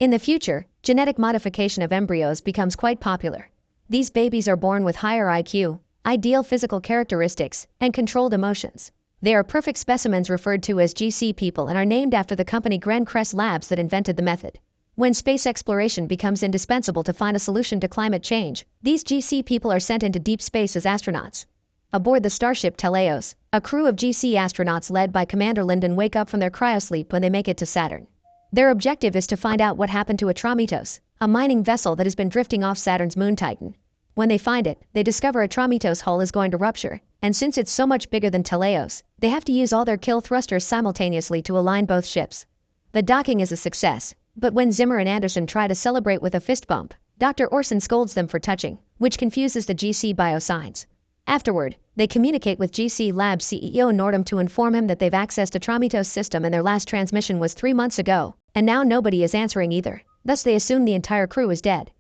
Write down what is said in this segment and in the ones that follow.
In the future, genetic modification of embryos becomes quite popular. These babies are born with higher IQ, ideal physical characteristics, and controlled emotions. They are perfect specimens referred to as GC people and are named after the company Grand Crest Labs that invented the method. When space exploration becomes indispensable to find a solution to climate change, these GC people are sent into deep space as astronauts. Aboard the starship Teleios, a crew of GC astronauts led by Commander Lyndon wake up from their cryosleep when they make it to Saturn. Their objective is to find out what happened to Atramitos, a mining vessel that has been drifting off Saturn's moon Titan. When they find it, they discover Atramitos' hull is going to rupture, and since it's so much bigger than Teleios, they have to use all their kill thrusters simultaneously to align both ships. The docking is a success, but when Zimmer and Anderson try to celebrate with a fist bump, Dr. Orson scolds them for touching, which confuses the GC biosigns. Afterward, they communicate with GC Labs CEO Nordum to inform him that they've accessed Atramitos' system and their last transmission was 3 months ago, and now nobody is answering either, thus they assume the entire crew is dead.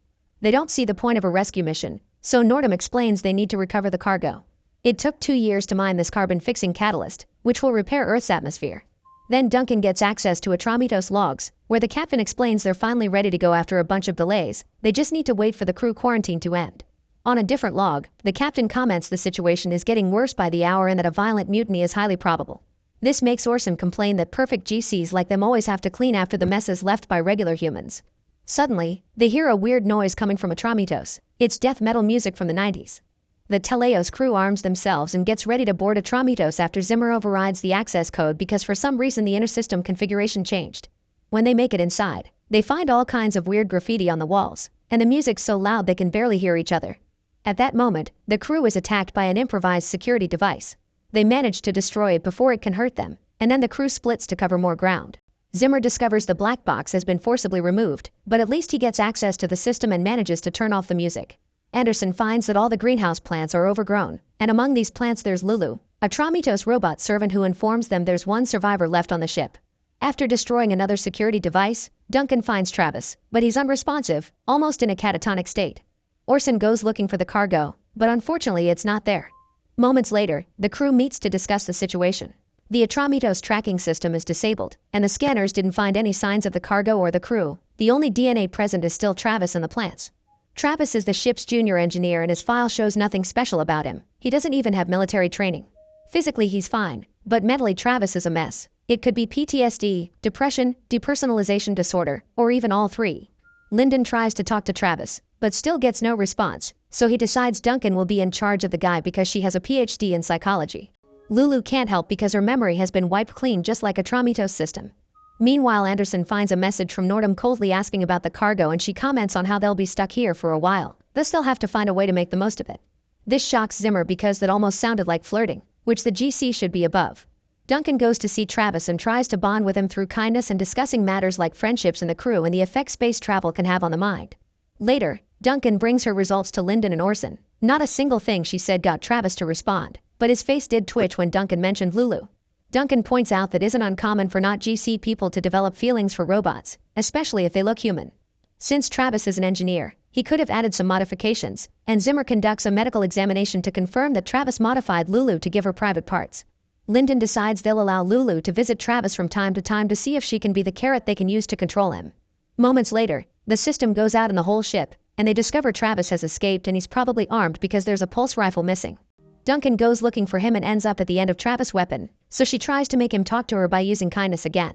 They don't see the point of a rescue mission, so Nordum explains they need to recover the cargo. It took 2 years to mine this carbon-fixing catalyst, which will repair Earth's atmosphere. Then Duncan gets access to Atramitos' logs, where the captain explains they're finally ready to go after a bunch of delays, they just need to wait for the crew quarantine to end. On a different log, the captain comments the situation is getting worse by the hour and that a violent mutiny is highly probable. This makes Orson complain that perfect GCs like them always have to clean after the messes left by regular humans. Suddenly, they hear a weird noise coming from Atramitos. It's death metal music from the 90s. The Teleios crew arms themselves and gets ready to board Atramitos after Zimmer overrides the access code because for some reason the inter-system configuration changed. When they make it inside, they find all kinds of weird graffiti on the walls, and the music's so loud they can barely hear each other. At that moment, the crew is attacked by an improvised security device. They manage to destroy it before it can hurt them, and then the crew splits to cover more ground. Zimmer discovers the black box has been forcibly removed, but at least he gets access to the system and manages to turn off the music. Anderson finds that all the greenhouse plants are overgrown, and among these plants there's Lulu, a Atramitos robot servant who informs them there's one survivor left on the ship. After destroying another security device, Duncan finds Travis, but he's unresponsive, almost in a catatonic state. Orson goes looking for the cargo, but unfortunately it's not there. Moments later, the crew meets to discuss the situation. The Atramitos tracking system is disabled, and the scanners didn't find any signs of the cargo or the crew. The only DNA present is still Travis and the plants. Travis is the ship's junior engineer and his file shows nothing special about him. He doesn't even have military training. Physically he's fine, but mentally Travis is a mess. It could be PTSD, depression, depersonalization disorder, or even all three. Lyndon tries to talk to Travis, but still gets no response, so he decides Duncan will be in charge of the guy because she has a PhD in psychology. Lulu can't help because her memory has been wiped clean just like Atramitos' system. Meanwhile, Anderson finds a message from Nordum coldly asking about the cargo and she comments on how they'll be stuck here for a while, thus they'll have to find a way to make the most of it. This shocks Zimmer because that almost sounded like flirting, which the GC should be above. Duncan goes to see Travis and tries to bond with him through kindness and discussing matters like friendships in the crew and the effect space travel can have on the mind. Later, Duncan brings her results to Lyndon and Orson. Not a single thing she said got Travis to respond, but his face did twitch when Duncan mentioned Lulu. Duncan points out that isn't uncommon for not GC people to develop feelings for robots, especially if they look human. Since Travis is an engineer, he could have added some modifications, and Zimmer conducts a medical examination to confirm that Travis modified Lulu to give her private parts. Lyndon decides they'll allow Lulu to visit Travis from time to see if she can be the carrot they can use to control him. Moments later, the system goes out in the whole ship, and they discover Travis has escaped and he's probably armed because there's a pulse rifle missing. Duncan goes looking for him and ends up at the end of Travis' weapon, so she tries to make him talk to her by using kindness again.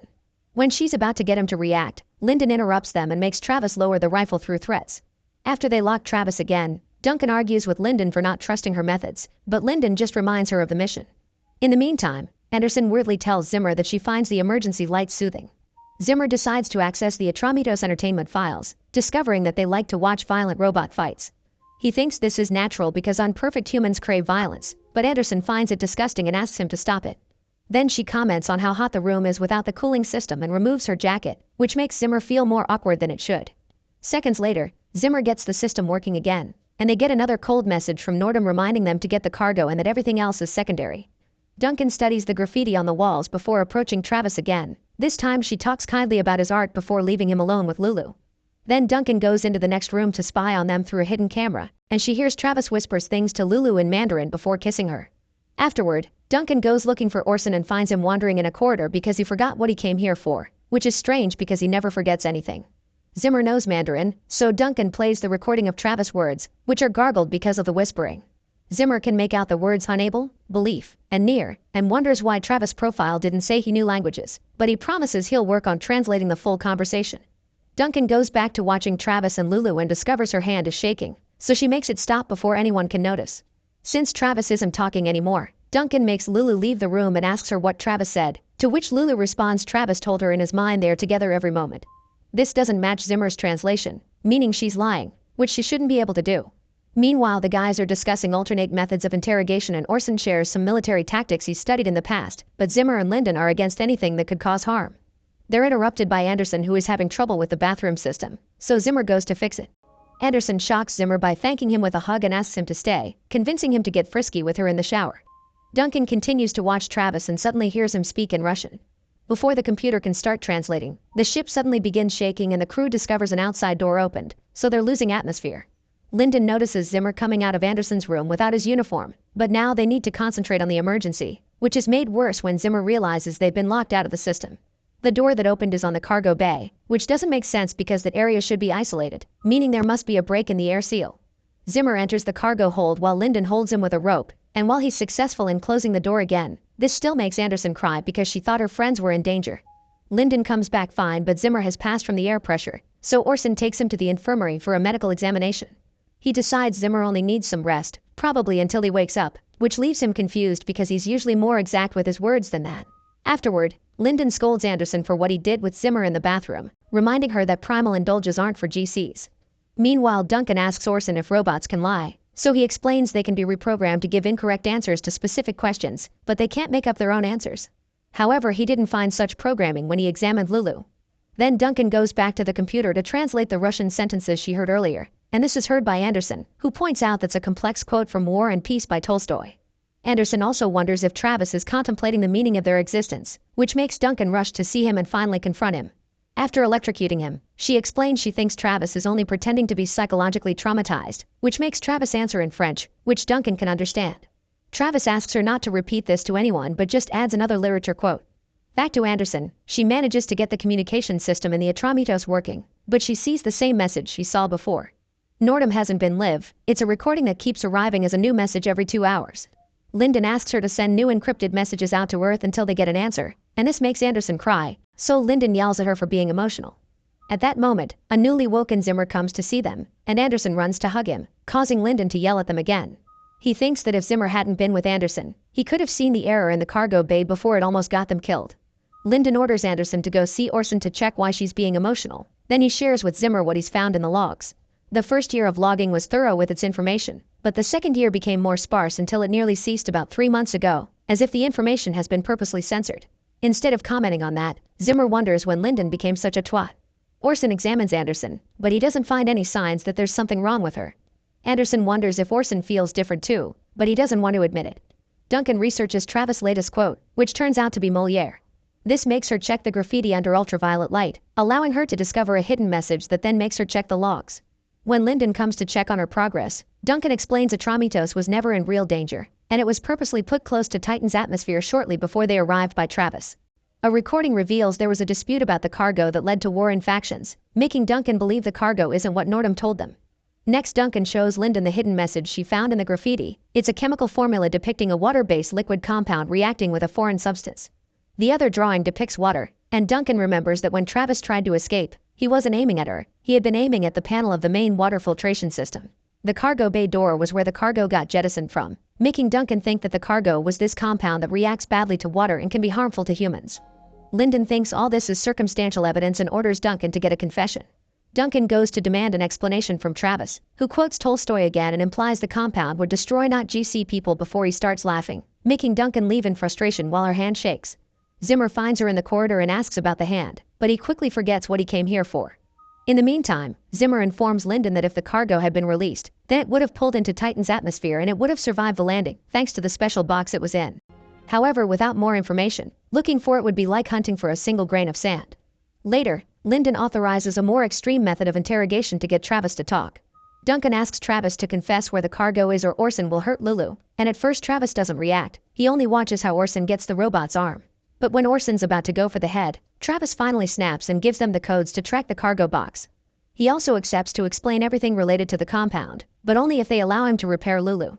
When she's about to get him to react, Lyndon interrupts them and makes Travis lower the rifle through threats. After they lock Travis again, Duncan argues with Lyndon for not trusting her methods, but Lyndon just reminds her of the mission. In the meantime, Anderson weirdly tells Zimmer that she finds the emergency light soothing. Zimmer decides to access the Atramitos entertainment files, discovering that they like to watch violent robot fights. He thinks this is natural because imperfect humans crave violence, but Anderson finds it disgusting and asks him to stop it. Then she comments on how hot the room is without the cooling system and removes her jacket, which makes Zimmer feel more awkward than it should. Seconds later, Zimmer gets the system working again, and they get another cold message from Nordum reminding them to get the cargo and that everything else is secondary. Duncan studies the graffiti on the walls before approaching Travis again. This time she talks kindly about his art before leaving him alone with Lulu. Then Duncan goes into the next room to spy on them through a hidden camera, and she hears Travis whispers things to Lulu in Mandarin before kissing her. Afterward, Duncan goes looking for Orson and finds him wandering in a corridor because he forgot what he came here for, which is strange because he never forgets anything. Zimmer knows Mandarin, so Duncan plays the recording of Travis' words, which are gargled because of the whispering. Zimmer can make out the words unable, belief, and near, and wonders why Travis' profile didn't say he knew languages, but he promises he'll work on translating the full conversation. Duncan goes back to watching Travis and Lulu and discovers her hand is shaking, so she makes it stop before anyone can notice. Since Travis isn't talking anymore, Duncan makes Lulu leave the room and asks her what Travis said, to which Lulu responds Travis told her in his mind they are together every moment. This doesn't match Zimmer's translation, meaning she's lying, which she shouldn't be able to do. Meanwhile, the guys are discussing alternate methods of interrogation and Orson shares some military tactics he's studied in the past, but Zimmer and Lyndon are against anything that could cause harm. They're interrupted by Anderson, who is having trouble with the bathroom system, so Zimmer goes to fix it. Anderson shocks Zimmer by thanking him with a hug and asks him to stay, convincing him to get frisky with her in the shower. Duncan continues to watch Travis and suddenly hears him speak in Russian. Before the computer can start translating, the ship suddenly begins shaking and the crew discovers an outside door opened, so they're losing atmosphere. Lyndon notices Zimmer coming out of Anderson's room without his uniform, but now they need to concentrate on the emergency, which is made worse when Zimmer realizes they've been locked out of the system. The door that opened is on the cargo bay, which doesn't make sense because that area should be isolated, meaning there must be a break in the air seal. Zimmer enters the cargo hold while Lyndon holds him with a rope, and while he's successful in closing the door again, this still makes Anderson cry because she thought her friends were in danger. Lyndon comes back fine, but Zimmer has passed from the air pressure, so Orson takes him to the infirmary for a medical examination. He decides Zimmer only needs some rest, probably until he wakes up, which leaves him confused because he's usually more exact with his words than that. Afterward, Lyndon scolds Anderson for what he did with Zimmer in the bathroom, reminding her that primal indulges aren't for GCs. Meanwhile, Duncan asks Orson if robots can lie, so he explains they can be reprogrammed to give incorrect answers to specific questions, but they can't make up their own answers. However, he didn't find such programming when he examined Lulu. Then Duncan goes back to the computer to translate the Russian sentences she heard earlier, and this is heard by Anderson, who points out that's a complex quote from War and Peace by Tolstoy. Anderson also wonders if Travis is contemplating the meaning of their existence, which makes Duncan rush to see him and finally confront him. After electrocuting him, she explains she thinks Travis is only pretending to be psychologically traumatized, which makes Travis answer in French, which Duncan can understand. Travis asks her not to repeat this to anyone but just adds another literature quote. Back to Anderson, she manages to get the communication system in the Atramitos working, but she sees the same message she saw before. Nordum hasn't been live, it's a recording that keeps arriving as a new message every 2 hours. Lyndon asks her to send new encrypted messages out to Earth until they get an answer, and this makes Anderson cry, so Lyndon yells at her for being emotional. At that moment, a newly woken Zimmer comes to see them, and Anderson runs to hug him, causing Lyndon to yell at them again. He thinks that if Zimmer hadn't been with Anderson, he could have seen the error in the cargo bay before it almost got them killed. Lyndon orders Anderson to go see Orson to check why she's being emotional, then he shares with Zimmer what he's found in the logs. The first year of logging was thorough with its information, but the second year became more sparse until it nearly ceased about 3 months ago, as if the information has been purposely censored. Instead of commenting on that, Zimmer wonders when Lyndon became such a twat. Orson examines Anderson, but he doesn't find any signs that there's something wrong with her. Anderson wonders if Orson feels different too, but he doesn't want to admit it. Duncan researches Travis' latest quote, which turns out to be Moliere. This makes her check the graffiti under ultraviolet light, allowing her to discover a hidden message that then makes her check the logs. When Lyndon comes to check on her progress, Duncan explains Atramitos was never in real danger, and it was purposely put close to Titan's atmosphere shortly before they arrived by Travis. A recording reveals there was a dispute about the cargo that led to war in factions, making Duncan believe the cargo isn't what Nordum told them. Next, Duncan shows Lyndon the hidden message she found in the graffiti. It's a chemical formula depicting a water-based liquid compound reacting with a foreign substance. The other drawing depicts water, and Duncan remembers that when Travis tried to escape, he wasn't aiming at her, he had been aiming at the panel of the main water filtration system. The cargo bay door was where the cargo got jettisoned from, making Duncan think that the cargo was this compound that reacts badly to water and can be harmful to humans. Lyndon thinks all this is circumstantial evidence and orders Duncan to get a confession. Duncan goes to demand an explanation from Travis, who quotes Tolstoy again and implies the compound would destroy not GC people before he starts laughing, making Duncan leave in frustration while her hand shakes. Zimmer finds her in the corridor and asks about the hand, but he quickly forgets what he came here for. In the meantime, Zimmer informs Lyndon that if the cargo had been released, then it would have pulled into Titan's atmosphere and it would have survived the landing, thanks to the special box it was in. However, without more information, looking for it would be like hunting for a single grain of sand. Later, Lyndon authorizes a more extreme method of interrogation to get Travis to talk. Duncan asks Travis to confess where the cargo is or Orson will hurt Lulu, and at first Travis doesn't react, he only watches how Orson gets the robot's arm. But when Orson's about to go for the head, Travis finally snaps and gives them the codes to track the cargo box. He also accepts to explain everything related to the compound, but only if they allow him to repair Lulu.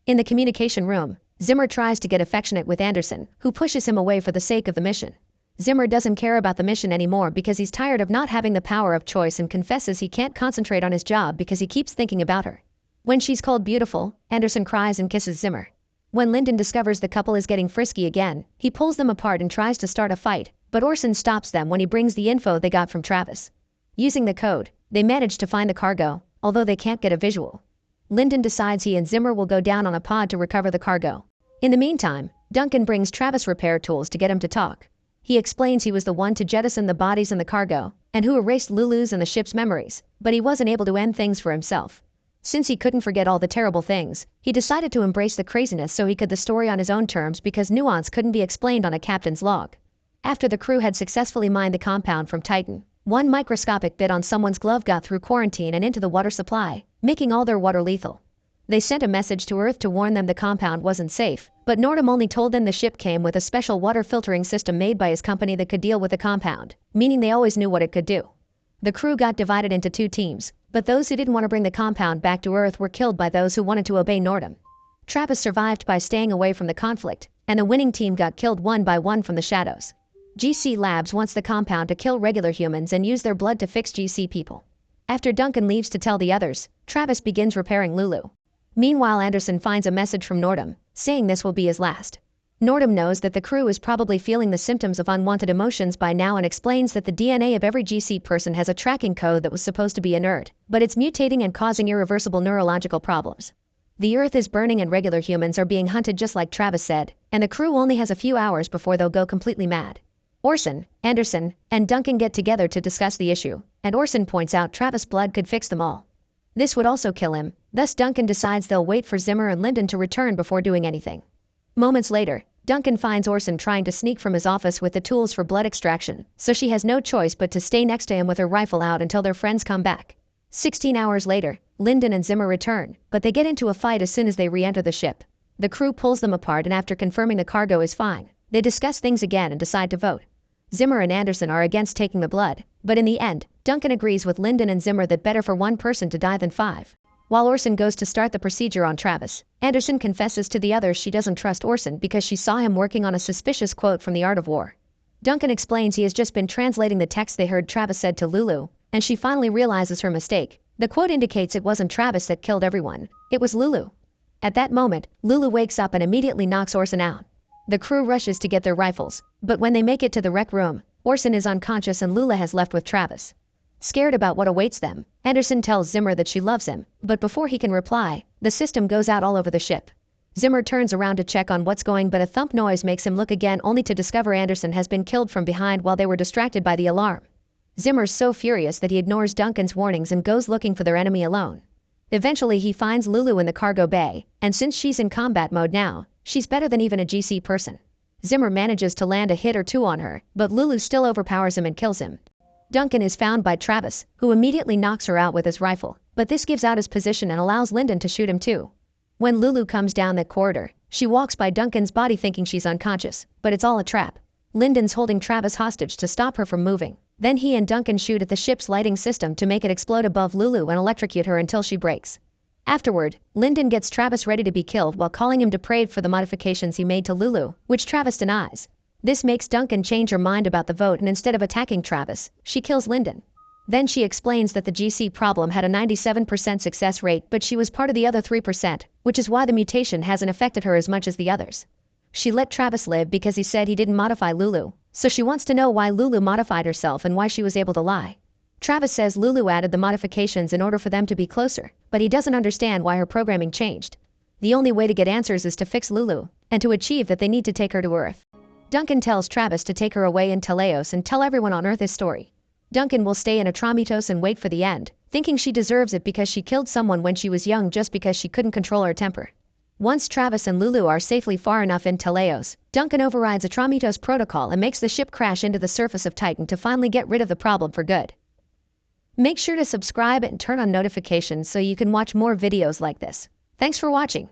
In the communication room, Zimmer tries to get affectionate with Anderson, who pushes him away for the sake of the mission. Zimmer doesn't care about the mission anymore because he's tired of not having the power of choice and confesses he can't concentrate on his job because he keeps thinking about her. When she's called beautiful, Anderson cries and kisses Zimmer. When Lyndon discovers the couple is getting frisky again, he pulls them apart and tries to start a fight, but Orson stops them when he brings the info they got from Travis. Using the code, they manage to find the cargo, although they can't get a visual. Lyndon decides he and Zimmer will go down on a pod to recover the cargo. In the meantime, Duncan brings Travis repair tools to get him to talk. He explains he was the one to jettison the bodies and the cargo, and who erased Lulu's and the ship's memories, but he wasn't able to end things for himself. Since he couldn't forget all the terrible things, he decided to embrace the craziness so he could the story on his own terms because nuance couldn't be explained on a captain's log. After the crew had successfully mined the compound from Titan, one microscopic bit on someone's glove got through quarantine and into the water supply, making all their water lethal. They sent a message to Earth to warn them the compound wasn't safe, but Nordum only told them the ship came with a special water filtering system made by his company that could deal with the compound, meaning they always knew what it could do. The crew got divided into two teams, but those who didn't want to bring the compound back to Earth were killed by those who wanted to obey Nordum. Travis survived by staying away from the conflict, and the winning team got killed one by one from the shadows. GC Labs wants the compound to kill regular humans and use their blood to fix GC people. After Duncan leaves to tell the others, Travis begins repairing Lulu. Meanwhile, Anderson finds a message from Nordum, saying this will be his last. Nordum knows that the crew is probably feeling the symptoms of unwanted emotions by now and explains that the DNA of every GC person has a tracking code that was supposed to be inert, but it's mutating and causing irreversible neurological problems. The Earth is burning and regular humans are being hunted just like Travis said, and the crew only has a few hours before they'll go completely mad. Orson, Anderson, and Duncan get together to discuss the issue, and Orson points out Travis' blood could fix them all. This would also kill him, thus Duncan decides they'll wait for Zimmer and Lyndon to return before doing anything. Moments later, Duncan finds Orson trying to sneak from his office with the tools for blood extraction, so she has no choice but to stay next to him with her rifle out until their friends come back. 16 hours later, Lyndon and Zimmer return, but they get into a fight as soon as they re-enter the ship. The crew pulls them apart and after confirming the cargo is fine, they discuss things again and decide to vote. Zimmer and Anderson are against taking the blood, but in the end, Duncan agrees with Lyndon and Zimmer that better for one person to die than 5. While Orson goes to start the procedure on Travis, Anderson confesses to the others she doesn't trust Orson because she saw him working on a suspicious quote from The Art of War. Duncan explains he has just been translating the text they heard Travis said to Lulu, and she finally realizes her mistake. The quote indicates it wasn't Travis that killed everyone, it was Lulu. At that moment, Lulu wakes up and immediately knocks Orson out. The crew rushes to get their rifles, but when they make it to the rec room, Orson is unconscious and Lulu has left with Travis. Scared about what awaits them, Anderson tells Zimmer that she loves him, but before he can reply, the system goes out all over the ship. Zimmer turns around to check on what's going but a thump noise makes him look again only to discover Anderson has been killed from behind while they were distracted by the alarm. Zimmer's so furious that he ignores Duncan's warnings and goes looking for their enemy alone. Eventually he finds Lulu in the cargo bay, and since she's in combat mode now, she's better than even a GC person. Zimmer manages to land a hit or two on her, but Lulu still overpowers him and kills him. Duncan is found by Travis, who immediately knocks her out with his rifle, but this gives out his position and allows Lyndon to shoot him too. When Lulu comes down that corridor, she walks by Duncan's body thinking she's unconscious, but it's all a trap. Lyndon's holding Travis hostage to stop her from moving. Then he and Duncan shoot at the ship's lighting system to make it explode above Lulu and electrocute her until she breaks. Afterward, Lyndon gets Travis ready to be killed while calling him depraved for the modifications he made to Lulu, which Travis denies. This makes Duncan change her mind about the vote and instead of attacking Travis, she kills Lyndon. Then she explains that the GC problem had a 97% success rate but she was part of the other 3%, which is why the mutation hasn't affected her as much as the others. She let Travis live because he said he didn't modify Lulu, so she wants to know why Lulu modified herself and why she was able to lie. Travis says Lulu added the modifications in order for them to be closer, but he doesn't understand why her programming changed. The only way to get answers is to fix Lulu, and to achieve that they need to take her to Earth. Duncan tells Travis to take her away in Teleios and tell everyone on Earth his story. Duncan will stay in Atramitos and wait for the end, thinking she deserves it because she killed someone when she was young just because she couldn't control her temper. Once Travis and Lulu are safely far enough in Teleios, Duncan overrides Atramitos protocol and makes the ship crash into the surface of Titan to finally get rid of the problem for good. Make sure to subscribe and turn on notifications so you can watch more videos like this. Thanks for watching.